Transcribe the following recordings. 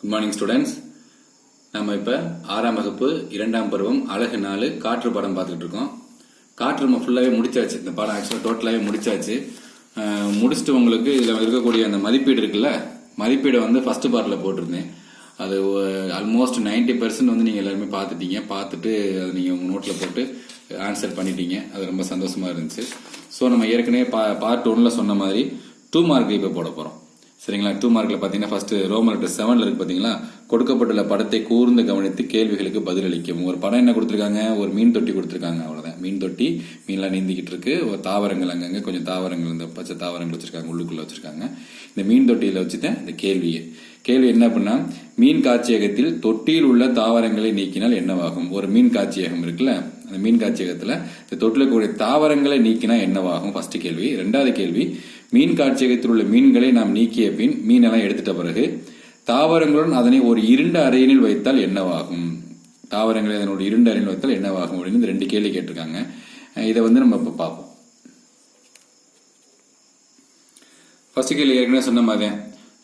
Good morning students. நம்ம இப்போ 6ஆம் வகுப்பு 2ஆம் பருவம் அழகு 4 காற்று படம் பார்த்துட்டு இருக்கோம். காற்று நம்ம ஃபுல்லாகவே முடிச்சாச்சு. இந்த படம் ஆக்சுவலாக டோட்டலாகவே முடிச்சாச்சு. முடிச்சுட்டு உங்களுக்கு இதில் இருக்கக்கூடிய அந்த மதிப்பீடு இருக்குல்ல, மதிப்பீடை வந்து ஃபர்ஸ்ட் பார்ட்டில் போட்டிருந்தேன். அது ஆல்மோஸ்ட் 90% வந்து நீங்கள் எல்லாருமே பார்த்துட்டீங்க. பார்த்துட்டு அதை நீங்கள் உங்கள் நோட்டில் போட்டு ஆன்சர் பண்ணிட்டீங்க. அது ரொம்ப சந்தோஷமாக இருந்துச்சு. ஸோ நம்ம ஏற்கனவே பார்ட் 1ல் சொன்ன மாதிரி 2 மார்க் இப்போ போட போகிறோம். சரிங்களா? 2 மார்க்ல பாத்தீங்கன்னா ஃபர்ஸ்ட் ரோமன் லெட்டர் 7ல இருக்கு பாத்தீங்களா, கொடுக்கப்பட்டுள்ள படத்தை கூர்ந்து கவனித்து கேள்விகளுக்கு பதிலளிக்கும். ஒரு படம் என்ன கொடுத்திருக்காங்க, ஒரு மீன் தொட்டி கொடுத்திருக்காங்க. அவ்வளவுதான், மீன் தொட்டி, மீன்லாம் நீந்திக்கிட்டு இருக்கு. ஒரு தாவரங்கள் அங்கங்க கொஞ்சம் தாவரங்கள், இந்த பச்சை தாவரங்கள் வச்சிருக்காங்க, உள்ளுக்குள்ள வச்சிருக்காங்க. இந்த மீன் தொட்டியில வச்சுட்டேன் இந்த கேள்வி என்ன அப்படின்னா, மீன் காட்சியகத்தில் தொட்டியில் உள்ள தாவரங்களை நீக்கினால் என்னவாகும்? ஒரு மீன் காட்சியகம் இருக்குல்ல, அந்த மீன் காட்சியகத்துல இந்த தொட்டில கூடிய தாவரங்களை நீக்கினா என்னவாகும்? ஃபர்ஸ்ட் கேள்வி. ரெண்டாவது கேள்வி, மீன் காட்சியகத்தில் உள்ள மீன்களை நாம் நீக்கிய பின் மீனெல்லாம் எடுத்துட்ட பிறகு தாவரங்களுடன் அதனை ஒரு இருண்ட அறையினில் வைத்தால் என்னவாகும்? தாவரங்களை அதனோட இருண்ட அறையில் வைத்தால் என்னவாகும் அப்படின்னு இந்த 2 கேள்வி கேட்டிருக்காங்க. இதை வந்து நம்ம இப்ப பார்ப்போம். ஃபர்ஸ்ட் கேள்வி ஏற்கனவே சொன்ன மாதிரி,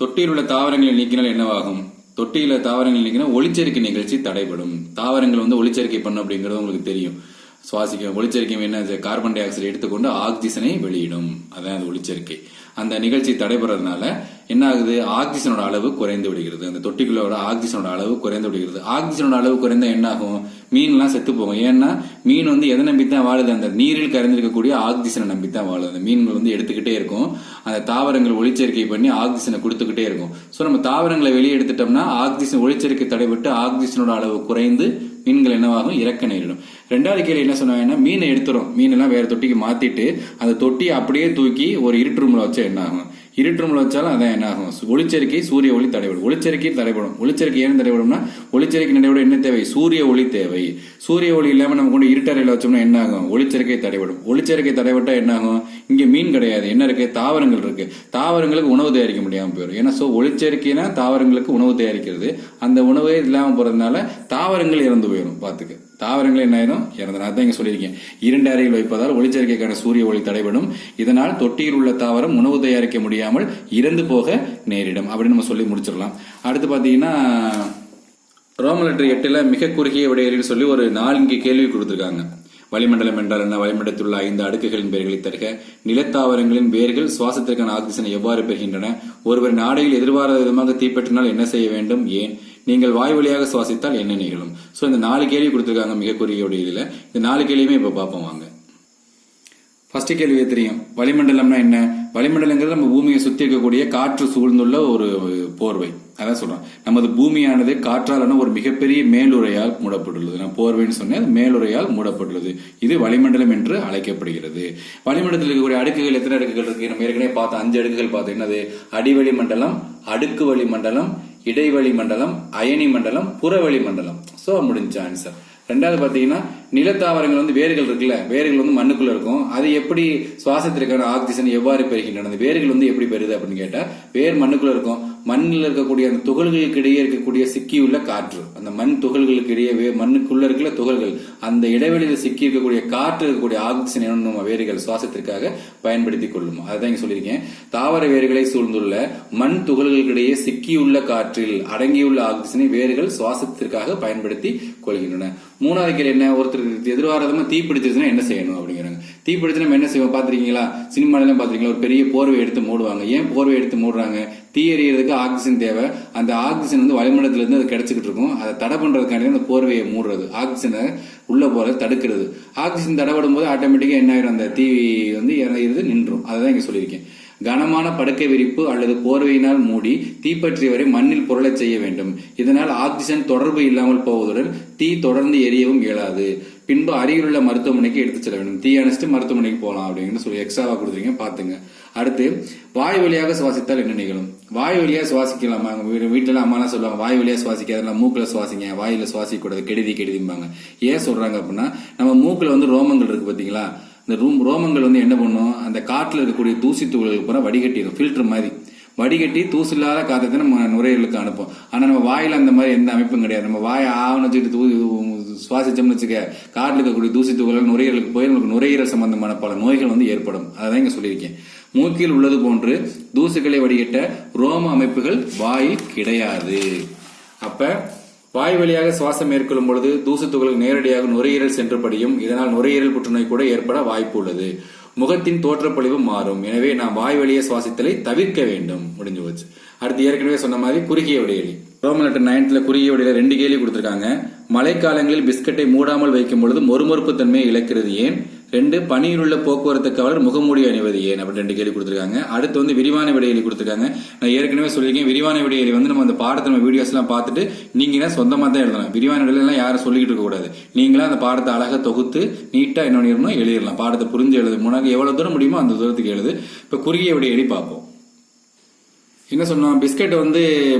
தொட்டியில் உள்ள தாவரங்களை நீக்கினால் என்னவாகும்? தொட்டியில தாவரங்கள் நீக்கினா ஒளிச்சேர்க்கை நிகழ்ச்சி தடைபடும். தாவரங்கள் வந்து ஒளிச்சேர்க்கை பண்ணும் அப்படிங்கிறது உங்களுக்கு தெரியும். சுவாசிக்க ஒளிச்சேர்க்கை என்ன, கார்பன் டை ஆக்சைடு எடுத்துக்கொண்டு ஆக்சிஜனை வெளியிடும். அதான் அது ஒளிச்சேர்க்கை. அந்த நிகழ்ச்சி தடைபடுறதுனால என்ன ஆகுது, ஆக்சிஜனோட அளவு குறைந்து விடுகிறது. அந்த தொட்டிகளோட ஆக்சிஜனோட அளவு குறைந்து விடுகிறது. ஆக்சிஜனோட அளவு குறைந்தா என்ன ஆகும், மீன்லாம் செத்து போகும். ஏன்னா மீன் வந்து எதை நம்பித்தான் வாழுது, அந்த நீரில் கரைந்திருக்கக்கூடிய ஆக்சிஜனை நம்பித்தான் வாழுது. அந்த மீன்கள் வந்து எடுத்துக்கிட்டே இருக்கும். அந்த தாவரங்கள் ஒளிச்சேர்க்கை பண்ணி ஆக்சிஜனை கொடுத்துக்கிட்டே இருக்கும். ஸோ நம்ம தாவரங்களை வெளியே எடுத்துட்டோம்னா ஆக்சிஜன் ஒளிச்சேர்க்கை தடைபட்டு ஆக்சிஜனோட அளவு குறைந்து மீன்கள் என்னவாகும், இறக்க நேரிடும். ரெண்டாவது கேள்வி என்ன சொன்னாங்கன்னா, மீனை எடுத்துரும், மீனெல்லாம் வேற தொட்டிக்கு மாத்திட்டு அந்த தொட்டியை அப்படியே தூக்கி ஒரு இருட்டு ரூம்ல வச்சா என்ன ஆகும்? இருட்டு ரூம்ல வச்சாலும் அதான் என்ன ஆகும், ஒளிச்சேர்க்கை சூரிய ஒளி தடைபடும். ஒளிச்சேர்க்கை தடைபடும். ஒளிச்சேர்க்கை ஏன் தடைபடும்னா, ஒளிச்சேர்க்கை நடைபெற என்ன தேவை, சூரிய ஒளி தேவை. சூரிய ஒளி இல்லாம நம்ம கொண்டு இருட்டறையில வச்சோம்னா என்ன ஆகும், ஒளிச்சேர்க்கை தடைபடும். ஒளிச்சேர்க்கை தடைபட்டா என்ன ஆகும், இங்க மீன் கிடையாது, என்ன இருக்கு, தாவரங்கள் இருக்கு. தாவரங்களுக்கு உணவு தயாரிக்க முடியாம போயிடும். ஏன்னா ஒளிச்சேர்க்கைனா தாவரங்களுக்கு உணவு தயாரிக்கிறது. அந்த உணவே இல்லாம போறதுனால தாவரங்கள் இறந்து போயிடும். பாத்துக்க, தாவரங்கள் என்ன ஆயிரும், இறந்து. அதான் இங்க சொல்லியிருக்கேன், இருண்ட அறையில் வைப்பதால் ஒளிச்சேர்க்கைக்கான சூரிய ஒளி தடைபடும். இதனால் தொட்டியில் உள்ள தாவரம் உணவு தயாரிக்க முடியாமல் இறந்து போக நேரிடும் அப்படின்னு நம்ம சொல்லி முடிச்சிடலாம். அடுத்து பாத்தீங்கன்னா ரோமன் லெட்டர் 8ல மிக குறுகிய விடையறின்னு சொல்லி ஒரு 4 கேள்வி கொடுத்திருக்காங்க. வளிமண்டலம் என்றால் என்ன, வளிமண்டலத்தில் உள்ள 5 அடுக்குகளின் பெயர்களை தருக, நிலத்தாவரங்களின் வேர்கள் சுவாசத்திற்கான ஆக்சிஜனை எவ்வாறு பெறுகின்றன, ஒருவரின் ஆடையில் எதிர்பாராத விதமாக தீப்பற்றினால் என்ன செய்ய வேண்டும், ஏன், நீங்கள் வாய் வழியாக சுவாசித்தால் என்ன நிகழும்? சோ இந்த 4 கேள்வி கொடுத்திருக்காங்க மிக குறுகிய இதுல. இந்த 4 கேள்வியுமே இப்ப பார்ப்போம் வாங்க. ஃபர்ஸ்ட் கேள்வியே தெரியும், வளிமண்டலம்னா என்ன? வளிமண்டலங்கிறது நம்ம பூமியை சுத்தி இருக்கக்கூடிய காற்று சூழ்ந்துள்ள ஒரு போர்வை. அதான் சொல்றோம், நமது பூமியானது காற்றாலான ஒரு மிகப்பெரிய மேலுறையால் மூடப்பட்டுள்ளது. நான் போர்வைன்னு சொன்னேன், மேலுறையால் மூடப்பட்டுள்ளது. இது வளிமண்டலம் என்று அழைக்கப்படுகிறது. வளிமண்டலத்தில் இருக்கக்கூடிய அடுக்குகள் எத்தனை அடுக்குகள் இருக்கு, நம்ம ஏற்கனவே பார்த்தோம், 5 அடுக்குகள் பார்த்தோம். என்னது, அடிவளி மண்டலம், அடுக்கு வளி மண்டலம், இடைவெளி மண்டலம், அயனி மண்டலம், புறவெளி மண்டலம். சோ முடிஞ்ச ஆன்சர். ரெண்டாவது பாத்தீங்கன்னா, நிலத்தாவரங்கள் வந்து வேர்கள் இருக்குல்ல, வேர்கள் வந்து மண்ணுக்குள்ள இருக்கும். அது எப்படி சுவாசத்திற்கான ஆக்சிஜன் எவ்வாறு பெறுகின்றன, அந்த வேர்கள் வந்து எப்படி பெறுது அப்படின்னு கேட்டா, வேர் மண்ணுக்குள்ள இருக்கும். மண்ணில் இருக்கக்கூடிய அந்த துகள்களுக்கு இடையே இருக்கக்கூடிய சிக்கியுள்ள காற்று, அந்த மண் துகள்களுக்கு இடையே மண்ணுக்குள்ள இருக்கிற துகள்கள், அந்த இடைவெளியில சிக்கி இருக்கக்கூடிய காற்று இருக்கக்கூடிய ஆக்சிஜன் நம்ம வேர்கள் சுவாசத்திற்காக பயன்படுத்திக் கொள்ளும். அதான் இங்க சொல்லியிருக்கேன், தாவர வேர்களை சூழ்ந்துள்ள மண் துகள்களுக்கு இடையே சிக்கியுள்ள காற்றில் அடங்கியுள்ள ஆக்சிஜனை வேர்கள் சுவாசத்திற்காக பயன்படுத்தி கொள்கின்றன. மூணாவது கேள்வி என்ன, ஒருத்தருக்கு எதிர்பாராதமா தீ பிடிச்சிருச்சுன்னா என்ன செய்யணும் அப்படிங்கிறாங்க. தீ பிடிச்சு நம்ம என்ன செய்வோம் பாத்திருக்கீங்களா, சினிமாலாம் பாத்திருக்கீங்களா, ஒரு பெரிய போர்வை எடுத்து மூடுவாங்க. ஏன் போர்வை எடுத்து மூடுறாங்க, தீ எறியறதுக்கு ஆக்சிஜன் தேவை. அந்த ஆக்சிஜன் வந்து வளிமண்டலத்துல இருந்து அது கிடைச்சிக்கிட்டு இருக்கும். அதை தடை பண்றதுக்காண்டி அந்த போர்வையை மூடுறது, ஆக்சிஜனை உள்ள போறதை தடுக்கிறது. ஆக்சிஜன் தடைபடும் போது ஆட்டோமேட்டிக்கா என்ன ஆயிரும், அந்த தீ வந்து இறங்கிறது நின்றும். அதான் இங்க சொல்லியிருக்கேன். கனமான படுக்கை விரிப்பு அல்லது போர்வையினால் மூடி தீப்பற்றியவரை மண்ணில் பொருளை செய்ய வேண்டும். இதனால் ஆக்சிஜன் தொடர்பு இல்லாமல் போவதுடன் தீ தொடர்ந்து எரியவும் இயலாது. பின்பு அருகிலுள்ள மருத்துவமனைக்கு எடுத்து செல்ல வேண்டும். தீ அணைச்சிட்டு மருத்துவமனைக்கு போகலாம் அப்படின்னு சொல்லி எக்ஸ்ட்ராவா கொடுத்துருங்க, பாத்துங்க. அடுத்து, வாய் வழியாக சுவாசித்தால் என்ன நிகழும்? வாய் வழியா சுவாசிக்கலாமா? வீட்டுல அம்மாலாம் சொல்லுவாங்க, வாய் வழியா சுவாசிக்காத, மூக்குல சுவாசிங்க, வாயில சுவாசிக்க கூடாது, கெடுதிம்பாங்க. ஏன் சொல்றாங்க அப்படின்னா, நம்ம மூக்குல வந்து ரோமங்கள் இருக்கு பாத்தீங்களா, இந்த ரோமங்கள் வந்து என்ன பண்ணும், அந்த காற்றுல இருக்கக்கூடிய தூசி துகள்களுக்கு பூரா வடிகட்டிடும், ஃபில்டர் மாதிரி வடிகட்டி தூசு இல்லாத காற்றை நம்ம நுரையீரலுக்கு அனுப்போம். ஆனா நம்ம வாயில அந்த மாதிரி எந்த அமைப்பும் கிடையாது. நம்ம வாயை ஆவணம் வச்சுட்டு சுவாசிச்சோம்னு வச்சுக்க, காட்டில் இருக்கக்கூடிய தூசி துகள்கள் நுரையீரலுக்கு போய் நமக்கு நுரையீரல் சம்பந்தமான பல நோய்கள் வந்து ஏற்படும். அதான் இங்க சொல்லியிருக்கேன். மூக்கில் உள்ளது போன்று தூசுகளை வடிகட்ட ரோம அமைப்புகள் வாயில் கிடையாது. அப்ப வாய் வழியாக சுவாசம் மேற்கொள்ளும் பொழுது தூசு துகள்கள் நேரடியாக நுரையீரல் சென்றபடியும் இதனால் நுரையீரல் புற்றுநோய் கூட ஏற்பட வாய்ப்பு உள்ளது. முகத்தின் தோற்றப்பொழிவு மாறும். எனவே நாம் வாய் வழியே சுவாசித்தலை தவிர்க்க வேண்டும். முடிஞ்சு போச்சு. அடுத்து ஏற்கனவே சொன்ன மாதிரி குறுகிய விடையெளி. ரோமன் லெட்டர் 9th குறுகிய விடையில 2 கேள்வி கொடுத்திருக்காங்க. மழைக்காலங்களில் பிஸ்கட்டை மூடாமல் வைக்கும் பொழுது மொறுமொறுப்பு தன்மையை இழக்கிறது ஏன்? 2 பனியில் உள்ள போக்குவரத்து காவலர் முகமூடி அணிவது ஏன்? அப்படி 2 கேள்வி கொடுத்திருக்காங்க. அடுத்து விரிவான விடையெளி கொடுத்திருக்காங்க. நான் ஏற்கனவே சொல்லியிருக்கேன், விரிவான விடையெளி நம்ம அந்த பாடத்தை நம்ம வீடியோஸ் எல்லாம் பார்த்துட்டு நீங்க சொந்தமா தான் எழுதலாம். விரிவான விடையெல்லாம் யாரும் சொல்லிக்கிட்டு இருக்க கூடாது. நீங்களா அந்த பாடத்தை அழகா தொகுத்து நீட்டா என்ன பண்ணிடணும், எழுதிடலாம். பாடத்தை புரிஞ்சு எழுது. முன்னாடி எவ்வளவு தூரம் முடியுமோ அந்த தூரத்துக்கு எழுது. இப்ப குறுகிய விடையெளி பார்ப்போம். என்ன சொன்னோம், பிஸ்கட்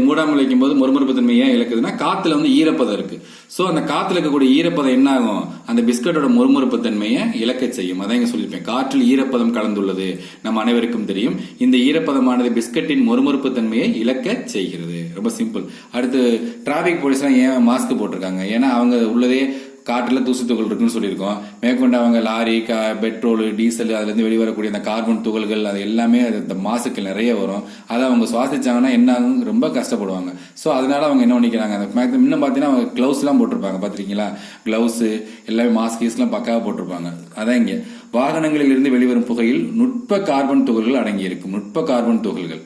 மூடாமல் வைக்கும் போது மொறுமொறுப்பு தன்மை ஏன் இழக்குதுன்னா காத்துல ஈரப்பதம் இருக்கு. சோ அந்த காத்துல இருக்கக்கூடிய ஈரப்பதம் என்ன ஆகும், அந்த பிஸ்கட்டோட மொறுமொறுப்பு தன்மையை இழக்க செய்யும். அதான் இங்க சொல்லியிருப்பேன், காற்றில் ஈரப்பதம் கலந்துள்ளது நம்ம அனைவருக்கும் தெரியும். இந்த ஈரப்பதமானது பிஸ்கட்டின் மொறுமொறுப்பு தன்மையை இழக்க செய்கிறது. ரொம்ப சிம்பிள். அடுத்து டிராபிக் போலீஸ்லாம் ஏன் மாஸ்க் போட்டிருக்காங்க? ஏன்னா அவங்க உள்ளதே காற்றுல தூசு துகள் இருக்குன்னு சொல்லியிருக்கோம். மேற்கொண்டு அவங்க லாரி, பெட்ரோல், டீசல், அதுல இருந்து வெளிவரக்கூடிய அந்த கார்பன் துகள்கள் அது எல்லாமே அந்த மாசுக்கள் நிறைய வரும். அதை அவங்க சுவாசிச்சாங்கன்னா என்ன ஆகும், ரொம்ப கஷ்டப்படுவாங்க. ஸோ அதனால அவங்க என்ன பண்ணிக்கிறாங்க, அந்த இன்னும் பார்த்தீங்கன்னா அவங்க கிளவுஸ் எல்லாம் போட்டிருப்பாங்க. பார்த்துருக்கீங்களா? கிளவுஸ் எல்லாமே மாஸ்க் எல்லாம் பக்காவா போட்டிருப்பாங்க. அதான் இங்க வாகனங்களில் இருந்து வெளிவரும் புகையில் நுட்ப கார்பன் துகள்கள் அடங்கி இருக்கும். நுட்ப கார்பன் துகள்கள்.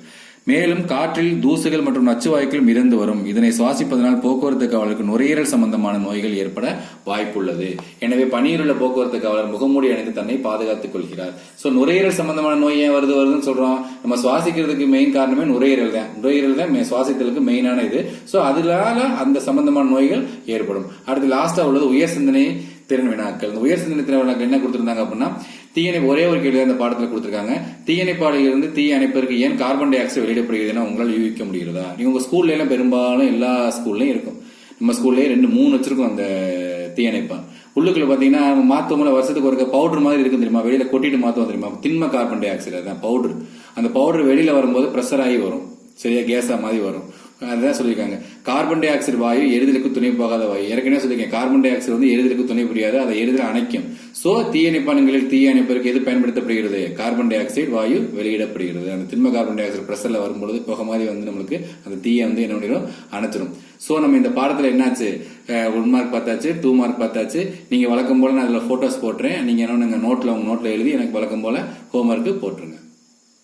மேலும் காற்றில் தூசுகள் மற்றும் நச்சுவாயுக்கள் மிதந்து வரும். இதனை சுவாசிப்பதனால் போக்குவரத்து காவலருக்கு நுரையீரல் சம்பந்தமான நோய்கள் ஏற்பட வாய்ப்புள்ளது. எனவே பணியில் உள்ள போக்குவரத்து காவலர் முகமூடி அணிந்து தன்னை பாதுகாத்துக் கொள்கிறார். சோ நுரையீரல் சம்பந்தமான நோய் ஏன் வருதுன்னு சொல்றோம். நம்ம சுவாசிக்கிறதுக்கு மெயின் காரணமே நுரையீரல் தான். நுரையீரல் தான் சுவாசித்தலுக்கு மெயினான இது. சோ அதனால அந்த சம்பந்தமான நோய்கள் ஏற்படும். அடுத்து லாஸ்டா உள்ளது உயர் சிந்தனை திறன் வினாக்கள். இந்த உயர் சிந்தனை திறன் வினாக்கள் என்ன கொடுத்திருந்தாங்க அப்படின்னா, தீயணைப்பு ஒரே ஒரு கேள்வி அந்த பாடத்தில் கொடுத்திருக்காங்க. தீயணைப்பாளையில் இருந்து தீ அணைப்பதற்கு ஏன் கார்பன் டை ஆக்சைடு வெளியிடப்படுகிறதுன்னா உங்களால் யூகிக்க முடிகிறதா? நீங்க உங்க ஸ்கூல்ல எல்லாம் பெரும்பாலும் எல்லா ஸ்கூல்லயும் இருக்கும். நம்ம ஸ்கூல்லயே 2-3 வச்சிருக்கோம் அந்த தீயணைப்பா. உள்ளுக்குள்ள பாத்தீங்கன்னா மாத்தோம்ல வருஷத்துக்கு ஒரு பவுடர் மாதிரி இருக்கும் தெரியுமா, வெளியில கொட்டிட்டு மாத்தோம் தெரியுமா, திண்ம கார்பன் டை ஆக்சைடு. அதான் பவுடர். அந்த பவுடர் வெளியில வரும்போது பிரஷர் ஆகி வரும், சரியா, கேஸா மாதிரி வரும். அதுதான் சொல்லியிருக்காங்க. கார்பன் டை ஆக்சைடு வாயு எரிதலுக்கு துணை போகாத வாயு. ஏற்கனவே சொல்லியிருக்கேன், கார்பன் டை ஆக்சைடு எரிதலுக்கு துணை புரியாது, அதை எரிதல் அணைக்கும். சோ தீயணைப்பான்களில் தீ அணைப்பதற்கு எது பயன்படுத்தப்படுகிறது? கார்பன் டை ஆக்சைடு வாயு வெளியிடப்படுகிறது. அந்த திண்ம கார்பன் டை ஆக்சைடு பிரஷர்ல வரும்பொழுது புகை மாதிரி நம்மளுக்கு அந்த தீயை என்ன பண்ணிடும், அணைச்சிடும். சோ நம்ம இந்த பாடத்துல என்னாச்சு, 1 மார்க் பார்த்தாச்சு, 2 மார்க் பார்த்தாச்சு. நீங்க வழக்கம் போல நான் அதுல போட்டோஸ் போட்டுறேன். நீங்க என்ன நோட்ல உங்க நோட்ல எழுதி எனக்கு வழக்கம் போல ஹோம்ஒர்க் போட்டுருங்க.